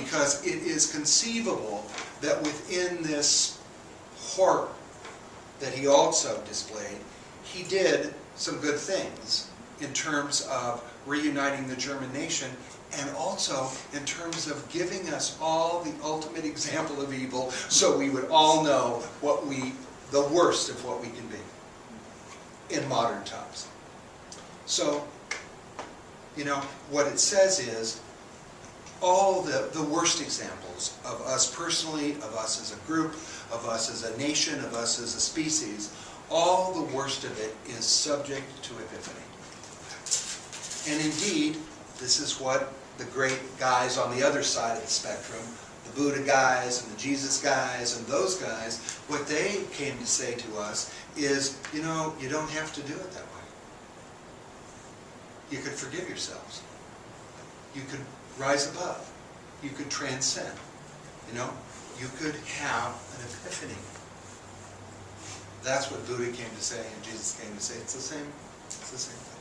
because it is conceivable that within this horror that he also displayed, he did some good things in terms of reuniting the German nation, and also in terms of giving us all the ultimate example of evil, so we would all know the worst of what we can be in modern times. So, you know, what it says is, all the worst examples of us personally, of us as a group, of us as a nation, of us as a species, all the worst of it is subject to Epiphany. And indeed, this is what the great guys on the other side of the spectrum, the Buddha guys and the Jesus guys and those guys, what they came to say to us is, you know, you don't have to do it that way. You could forgive yourselves. You could rise above. You could transcend. You know, you could have an epiphany. That's what Buddha came to say and Jesus came to say. It's the same thing.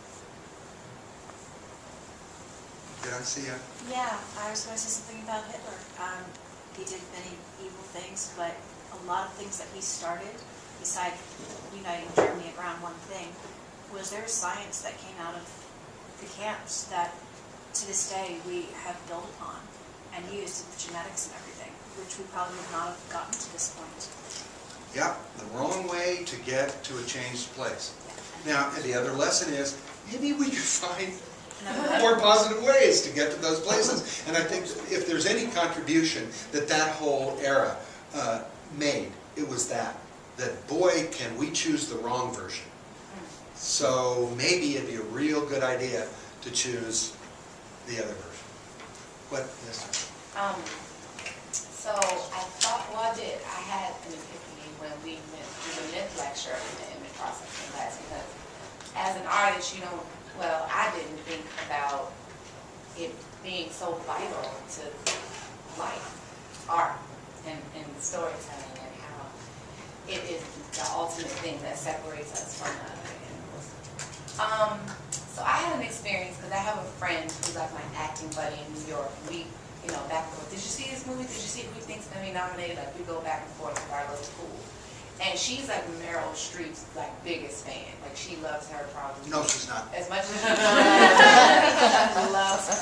Did I see you? Yeah, I was going to say something about Hitler. He did many evil things, but a lot of things that he started, besides uniting Germany around one thing, was there science that came out of the camps that to this day we have built upon and used with genetics and everything, which we probably would not have gotten to this point. Yeah, the wrong way to get to a changed place. Now, the other lesson is, maybe we could find more positive ways to get to those places. And I think if there's any contribution that whole era made, it was that boy, can we choose the wrong version. So maybe it'd be a real good idea to choose the other version. What? Yes, sir. So I thought, well, I had an epiphany when we went through the myth lecture in the image processing class, because as an artist, you know, well, I didn't think about it being so vital to life, art, and storytelling, and how it is the ultimate thing that separates us from the other animals. So I had an experience, because I have a friend who's like my acting buddy in New York. We, you know, back and forth. Did you see this movie? Did you see who thinks going to be nominated? Like, we go back and forth with our little pool. And she's like Meryl Streep's like biggest fan. Like, she loves her probably. No, she's not. As much as she loves her.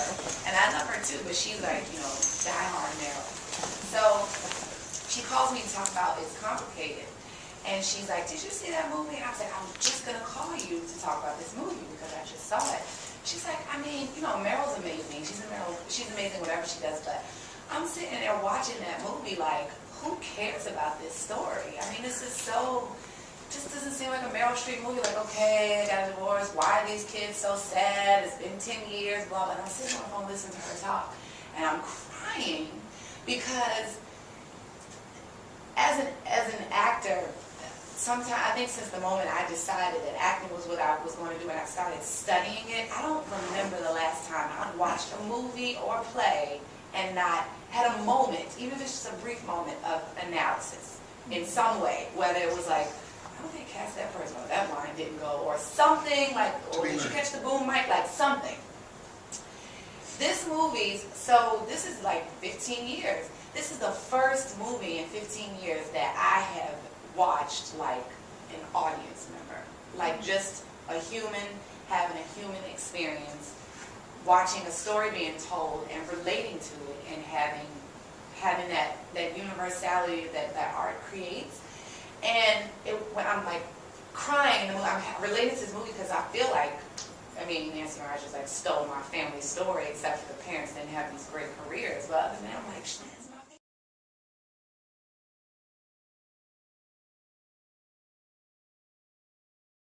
And I love her too, but she's like, you know, diehard Meryl. So she calls me to talk about It's Complicated. And she's like, did you see that movie? And I was like, I was just going to call you to talk about this movie because I just saw it. She's like, I mean, you know, Meryl's amazing. She's amazing whatever she does, but I'm sitting there watching that movie like, who cares about this story? I mean, this is so, just doesn't seem like a Meryl Streep movie. Like, okay, they got a divorce. Why are these kids so sad? It's been 10 years, blah, blah. And I'm sitting on the phone listening to her talk, and I'm crying because as an actor, sometimes, I think since the moment I decided that acting was what I was going to do and I started studying it, I don't remember the last time I watched a movie or a play and not had a moment, even if it's just a brief moment of analysis in some way, whether it was like, I don't think cast that person, or that line didn't go, or something like, or did you catch the boom mic, like something. This movie, so this is like 15 years. This is the first movie in 15 years that I have watched like an audience member, like just a human having a human experience, watching a story being told and relating to it, and having that universality that art creates. And when I'm like crying in the movie, I'm related to this movie because I feel like, I mean, Nancy Orange just like stole my family story, except for the parents didn't have these great careers. But other than that, I'm like,